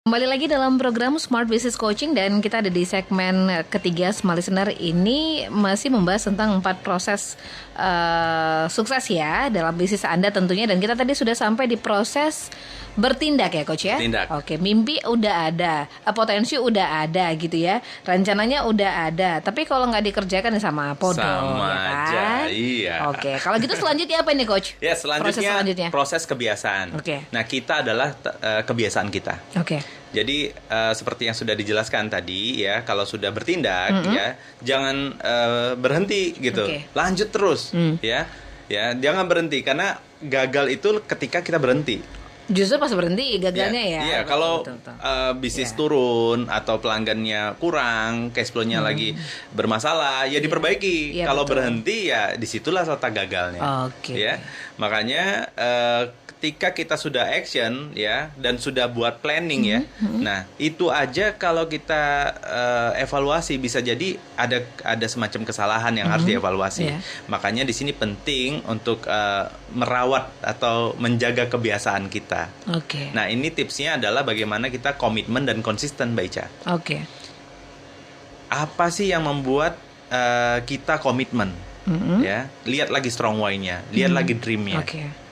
Kembali lagi dalam program Smart Business Coaching dan kita ada di segmen ketiga Smart Listener. Ini masih membahas tentang 4 proses sukses ya dalam bisnis Anda tentunya. Dan kita tadi sudah sampai di proses bertindak ya Coach ya. Tindak. Oke, mimpi udah ada, potensi udah ada gitu ya, rencananya udah ada. Tapi kalau nggak dikerjakan ya sama apa dong? Sama Ya kan? aja, iya. Oke, kalau gitu selanjutnya apa nih Coach? Ya, selanjutnya proses kebiasaan. Oke. Nah, kita adalah kebiasaan kita. Oke. Jadi seperti yang sudah dijelaskan tadi ya, kalau sudah bertindak ya, jangan berhenti gitu. Oke. Lanjut terus ya. Ya, jangan berhenti karena gagal itu ketika kita berhenti. Justru pas berhenti gagalnya ya. Iya, kalau Betul. bisnis turun atau pelanggannya kurang, cash flow-nya lagi bermasalah, ya diperbaiki. Iya, Kalau betul. berhenti ya disitulah letak gagalnya. Oke. Ya, makanya ketika kita sudah action ya dan sudah buat planning ya, nah itu aja kalau kita evaluasi bisa jadi ada semacam kesalahan yang harus dievaluasi. Iya. Makanya di sini penting untuk merawat atau menjaga kebiasaan kita. Oke. Nah, ini tipsnya adalah bagaimana kita komitmen dan konsisten, Mbak Ica. Oke. Apa sih yang membuat kita komitmen? Ya, lihat lagi strong why-nya, lihat lagi dream-nya. Oke.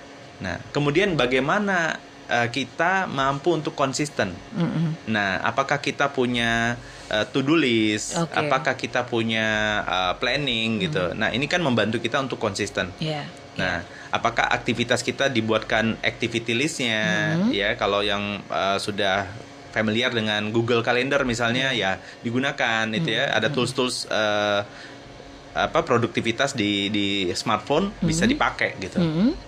Nah, kemudian bagaimana kita mampu untuk konsisten? Nah, apakah kita punya to-do list? Oke. Apakah kita punya planning gitu? Nah, ini kan membantu kita untuk konsisten. Iya. Nah, apakah aktivitas kita dibuatkan activity list-nya? Ya, kalau yang sudah familiar dengan Google Calendar misalnya, ya digunakan itu ya. Ada tools-tools produktivitas di smartphone bisa dipakai gitu,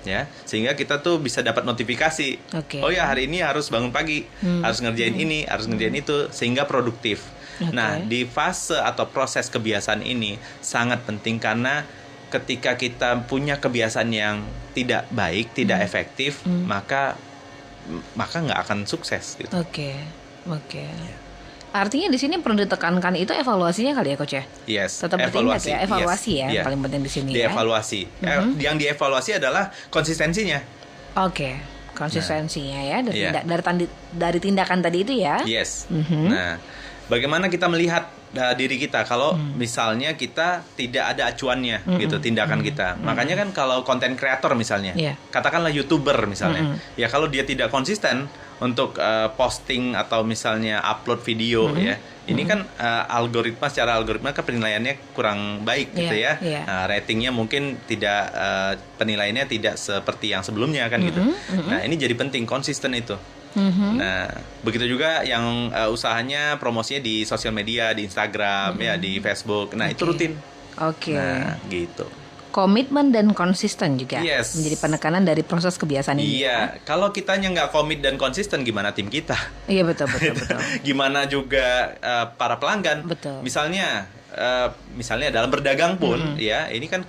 ya, sehingga kita tuh bisa dapat notifikasi. Oke. Oh ya, hari ini harus bangun pagi, harus ngerjain ini, harus ngerjain itu, sehingga produktif. Oke. Nah, di fase atau proses kebiasaan ini sangat penting karena ketika kita punya kebiasaan yang tidak baik, tidak efektif, maka nggak akan sukses gitu. Oke. Artinya di sini perlu ditekankan itu evaluasinya kali ya Coach ya? Yes, Tetap bertindak ya, evaluasi yes, ya, yeah. paling penting di sini ya. Dievaluasi. Yang dievaluasi adalah konsistensinya. Oke. Konsistensinya ya Iya. dari tindakan tadi itu ya. Yes. Nah, bagaimana kita melihat diri kita kalau misalnya kita tidak ada acuannya gitu tindakan kita. Makanya kan kalau konten kreator misalnya, Iya. katakanlah YouTuber misalnya, ya kalau dia tidak konsisten untuk posting atau misalnya upload video ya, ini kan secara algoritma kan penilaiannya kurang baik gitu Iya, ya. iya. Nah, ratingnya mungkin tidak penilaiannya tidak seperti yang sebelumnya kan gitu. Nah, ini jadi penting konsisten itu. Nah, begitu juga yang usahanya promosinya di sosial media, di Instagram, ya di Facebook. Nah, itu rutin. Oke. Nah, gitu. Komitmen dan konsisten juga Yes. menjadi penekanan dari proses kebiasaan ini. Iya, kalau kitanya nggak komit dan konsisten, gimana tim kita? Iya betul. Gimana juga para pelanggan? Betul. Misalnya dalam berdagang pun, ya ini kan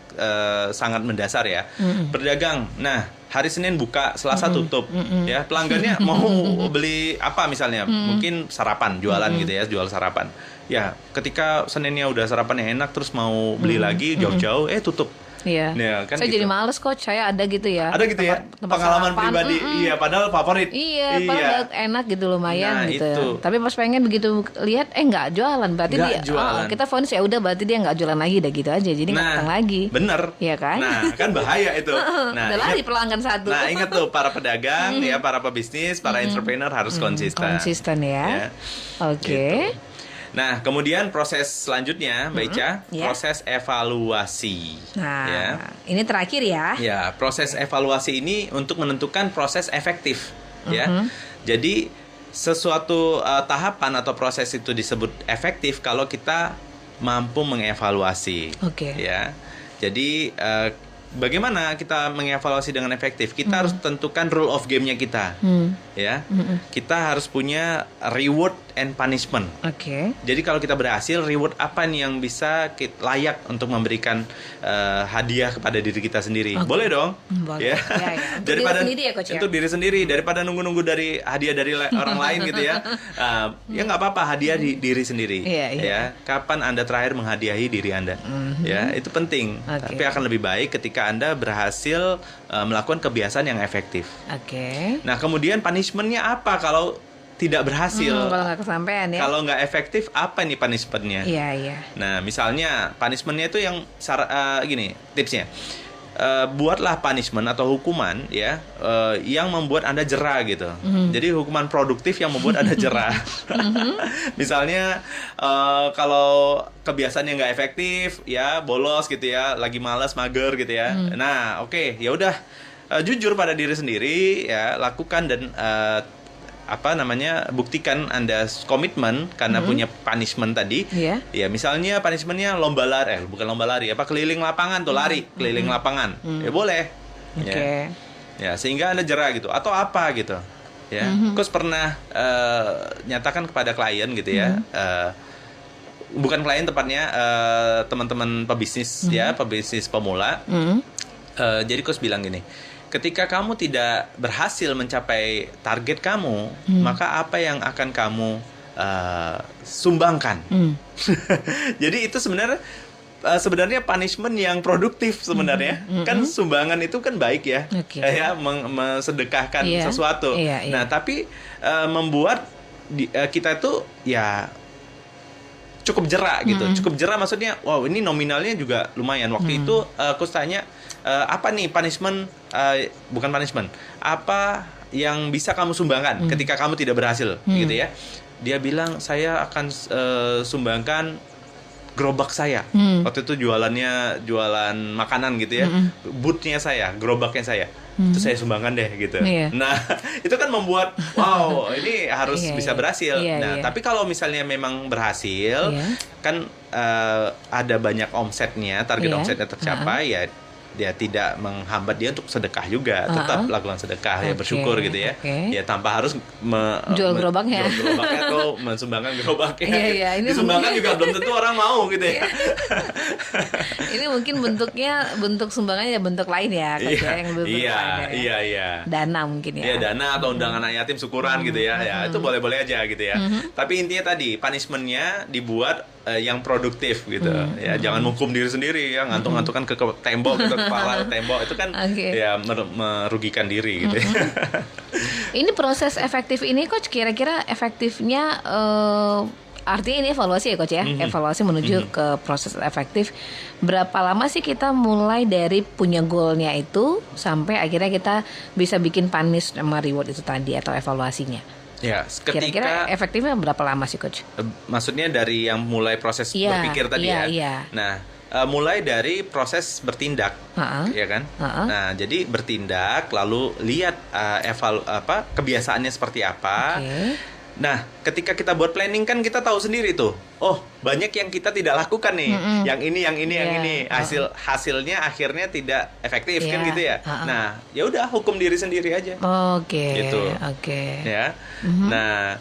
sangat mendasar ya. Berdagang, nah hari Senin buka, Selasa tutup, ya pelanggannya mau beli apa misalnya, mungkin sarapan, jualan gitu ya, jual sarapan. Ya, ketika Seninnya udah sarapannya enak, terus mau beli lagi jauh-jauh, tutup. Iya. Ya, kan Saya gitu. jadi males Coach, saya ada gitu ya. Ada gitu ya, tempat pengalaman sarapan. pribadi, iya padahal favorit. Iya, padahal enak gitu lumayan Nah, gitu. itu. Tapi pas pengen begitu lihat nggak jualan, berarti Nggak dia jualan. kita vonis ya udah berarti dia nggak jualan lagi dah gitu aja. Jadi nggak datang lagi. Bener. Iya kan? Nah, kan bahaya itu. Nah, Udah lari ingat, pelanggan satu. nah, ingat tuh para pedagang ya, para pebisnis, para entrepreneur harus konsisten. Konsisten ya. Oke. Gitu. Nah, kemudian proses selanjutnya, Mbak Ica, ya. proses evaluasi. Nah, Ya. ini terakhir ya. Ya, proses evaluasi ini untuk menentukan proses efektif, ya. Jadi sesuatu tahapan atau proses itu disebut efektif kalau kita mampu mengevaluasi. Oke. Ya. Jadi bagaimana kita mengevaluasi dengan efektif? Kita harus tentukan rule of game-nya kita. Ya. Kita harus punya reward and punishment. Oke. Jadi kalau kita berhasil, reward apa nih yang bisa layak untuk memberikan hadiah kepada diri kita sendiri? Oke. Boleh dong? Boleh. Ya. Ya. Untuk diri sendiri ya, Coach, ya? Untuk diri sendiri, daripada nunggu-nunggu dari hadiah dari orang lain gitu ya. Ya nggak apa-apa, hadiah di diri sendiri. Iya, iya. Ya. Kapan Anda terakhir menghadiahi diri Anda? Ya, itu penting. Oke. Tapi akan lebih baik ketika Anda berhasil melakukan kebiasaan yang efektif. Oke. Nah, kemudian punishment-nya apa kalau tidak berhasil. Kalau nggak kesampaian ya. Kalau nggak efektif, apa nih punishment-nya? Iya, iya. Nah, misalnya punishment-nya itu yang gini, tipsnya. Buatlah punishment atau hukuman ya yang membuat Anda jera gitu. Jadi hukuman produktif yang membuat Anda jera. Misalnya kalau kebiasaannya nggak efektif ya, bolos gitu ya, lagi malas, mager gitu ya. Nah, oke, ya udah jujur pada diri sendiri ya, lakukan dan buktikan Anda komitmen karena punya punishment tadi. Ya misalnya punishmentnya bukan lomba lari, keliling lapangan tuh, lari keliling lapangan. Ya boleh. Ya sehingga Anda jera gitu atau apa gitu. Ya, Coach pernah nyatakan kepada klien gitu ya. Bukan klien tepatnya, teman-teman pebisnis ya, pebisnis pemula. Jadi Coach bilang gini, ketika kamu tidak berhasil mencapai target kamu, maka apa yang akan kamu sumbangkan? Jadi itu sebenarnya punishment yang produktif sebenarnya. Kan sumbangan itu kan baik ya, ya mensedekahkan sesuatu. Nah, tapi membuat kita itu ya cukup jera gitu. Cukup jera maksudnya, wow ini nominalnya juga lumayan. Waktu itu aku tanya, apa nih punishment, bukan punishment, apa yang bisa kamu sumbangkan ketika kamu tidak berhasil gitu ya. Dia bilang, saya akan sumbangkan gerobak saya. Waktu itu jualan makanan gitu ya. Boothnya saya, gerobaknya saya. Itu saya sumbangkan deh gitu. Nah, itu kan membuat wow, ini harus bisa berhasil. Tapi kalau misalnya memang berhasil, kan ada banyak omsetnya, target omsetnya tercapai, ya dia tidak menghambat dia untuk sedekah juga, tetap lakukan sedekah ya, bersyukur gitu ya. Ya tanpa harus jual gerobaknya atau mensumbangkan gerobaknya. Ini disumbangkan juga belum tentu orang mau gitu ya. Ini mungkin bentuk sumbangannya bentuk lain ya, yang dana mungkin ya. Iya, dana atau undangan anak yatim, syukuran gitu ya. Ya itu boleh-boleh aja gitu ya. Tapi intinya tadi punishment-nya dibuat yang produktif gitu. Ya jangan menghukum diri sendiri ya, ngantuk-ngantukan ke tembok gitu, kepala tembok itu kan ya merugikan diri gitu. Ini proses efektif ini Coach, kira-kira efektifnya artinya ini evaluasi ya Coach ya, evaluasi menuju ke proses efektif. Berapa lama sih kita mulai dari punya goalnya itu sampai akhirnya kita bisa bikin punish sama reward itu tadi atau evaluasinya? Ya, kira-kira efektifnya berapa lama sih Coach? Maksudnya dari yang mulai proses berpikir tadi ya. Nah, mulai dari proses bertindak, ya kan? Nah, jadi bertindak lalu lihat kebiasaannya seperti apa. Nah, ketika kita buat planning kan kita tahu sendiri tuh. Oh, banyak yang kita tidak lakukan nih. Yang ini. Hasilnya akhirnya tidak efektif kan gitu ya. Nah, ya udah hukum diri sendiri aja. Gitu. Ya. Nah,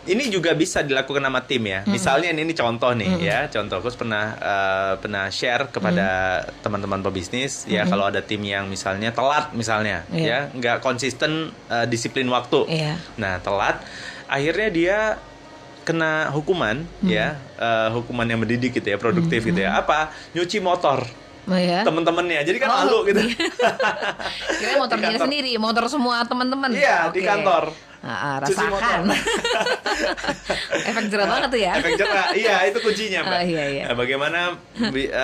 ini juga bisa dilakukan sama tim ya. Misalnya ini contoh nih ya. Contoh, aku pernah share kepada teman-teman pebisnis ya, kalau ada tim yang misalnya telat misalnya ya, nggak konsisten disiplin waktu. Nah, telat, akhirnya dia kena hukuman ya, hukuman yang mendidik gitu ya, produktif gitu ya. Apa? Nyuci motor. Teman-temannya, jadi kan malu gitu. Kira motornya sendiri, motor semua teman-teman. Iya, di kantor. Rasakan. Efek jerah banget tuh ya. Efek jerah, iya itu kuncinya Mbak. Nah, bagaimana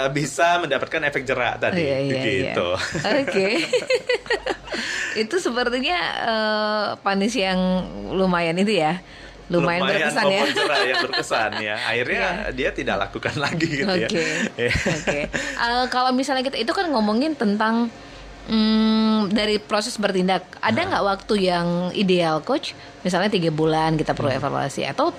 bisa mendapatkan efek jerah tadi, gitu. Itu sepertinya punish yang lumayan itu ya. Lumayan berkesan ya. Yang berkesan ya. Akhirnya dia tidak lakukan lagi gitu ya. Kalau misalnya kita itu kan ngomongin tentang dari proses bertindak, ada nggak waktu yang ideal Coach? Misalnya 3 bulan kita perlu evaluasi, atau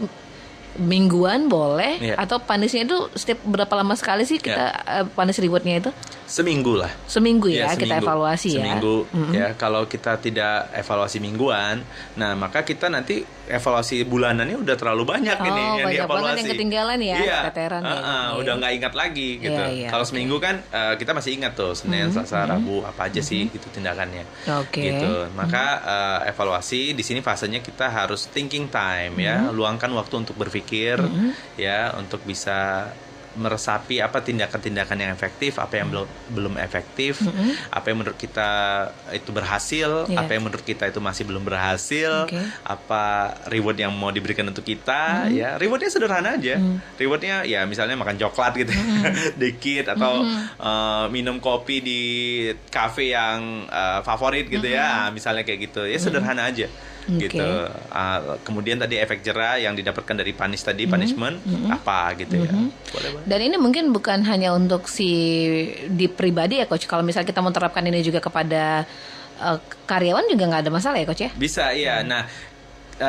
mingguan boleh, atau punishnya itu setiap berapa lama sekali sih kita punish rewardnya itu? Seminggu lah. Seminggu ya, kita evaluasi seminggu, ya. Kalau kita tidak evaluasi mingguan, nah maka kita nanti evaluasi bulanannya udah terlalu banyak ini yang dievaluasi. Banget yang ketinggalan ya, keteteran udah nggak ingat lagi gitu. Kalau seminggu kan kita masih ingat tuh, Senin, Selasa, Rabu apa aja sih gitu tindakannya. Gitu. Maka evaluasi di sini fasenya kita harus thinking time ya, luangkan waktu untuk berpikir ya, untuk bisa meresapi apa tindakan-tindakan yang efektif, apa yang belum efektif, apa yang menurut kita itu berhasil, apa yang menurut kita itu masih belum berhasil, apa reward yang mau diberikan untuk kita, ya rewardnya sederhana aja, rewardnya ya misalnya makan coklat gitu, dikit, atau minum kopi di cafe yang favorit gitu ya, misalnya kayak gitu, ya sederhana aja. Gitu. Kemudian tadi efek jera yang didapatkan dari punishment apa gitu ya. Boleh. Dan ini mungkin bukan hanya untuk di pribadi ya coach. Kalau misalnya kita mau terapkan ini juga kepada karyawan juga nggak ada masalah ya coach ya? Bisa iya. Nah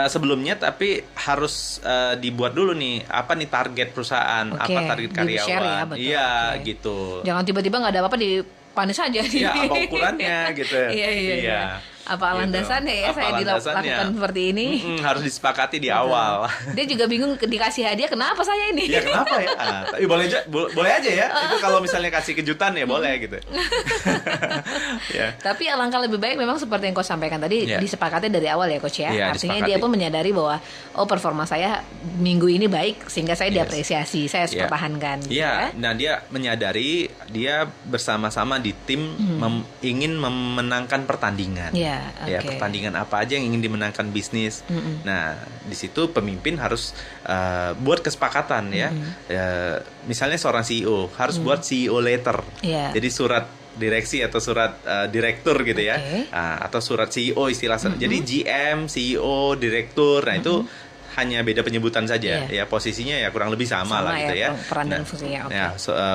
sebelumnya tapi harus dibuat dulu nih apa nih target perusahaan, apa target karyawan. Iya gitu. Jangan tiba-tiba nggak ada apa-apa di punish aja. Iya, apa ukurannya gitu. Iya. Apa landasannya ya saya dilakukan seperti ini? Harus disepakati di awal. Dia juga bingung dikasih hadiah, kenapa saya ini? Ya kenapa ya? Tapi boleh aja ya. Itu kalau misalnya kasih kejutan ya boleh gitu. Tapi alangkah lebih baik memang seperti yang coach sampaikan tadi, disepakati dari awal ya coach ya. Artinya dia pun menyadari bahwa performa saya minggu ini baik sehingga saya diapresiasi, saya harus pertahankan. Iya. Nah dia menyadari dia bersama-sama di tim ingin memenangkan pertandingan. Ya pertandingan apa aja yang ingin dimenangkan bisnis. Nah di situ pemimpin harus buat kesepakatan ya. Misalnya seorang CEO harus buat CEO letter. Jadi surat direksi atau surat direktur gitu ya. Atau surat CEO istilah. Jadi GM, CEO, direktur. Nah itu hanya beda penyebutan saja ya, posisinya ya kurang lebih sama lah gitu ya. Peran dan fungsinya.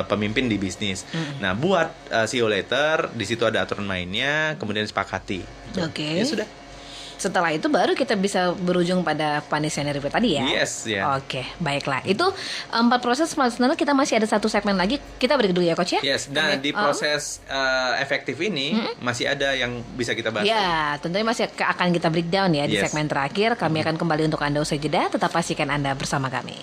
Pemimpin di bisnis. Nah buat CEO letter, di situ ada aturan mainnya, kemudian disepakati. Ya sudah. Setelah itu baru kita bisa berujung pada punishment review tadi ya. Yes, ya. Oke, baiklah. Itu 4 proses. Sebenarnya kita masih ada 1 segmen lagi. Kita break dulu ya coach ya. Yes. Nah di proses efektif ini masih ada yang bisa kita bahas. Ya, tentunya masih akan kita breakdown ya di segmen terakhir. Kami akan kembali untuk Anda usai jeda. Tetap pastikan Anda bersama kami.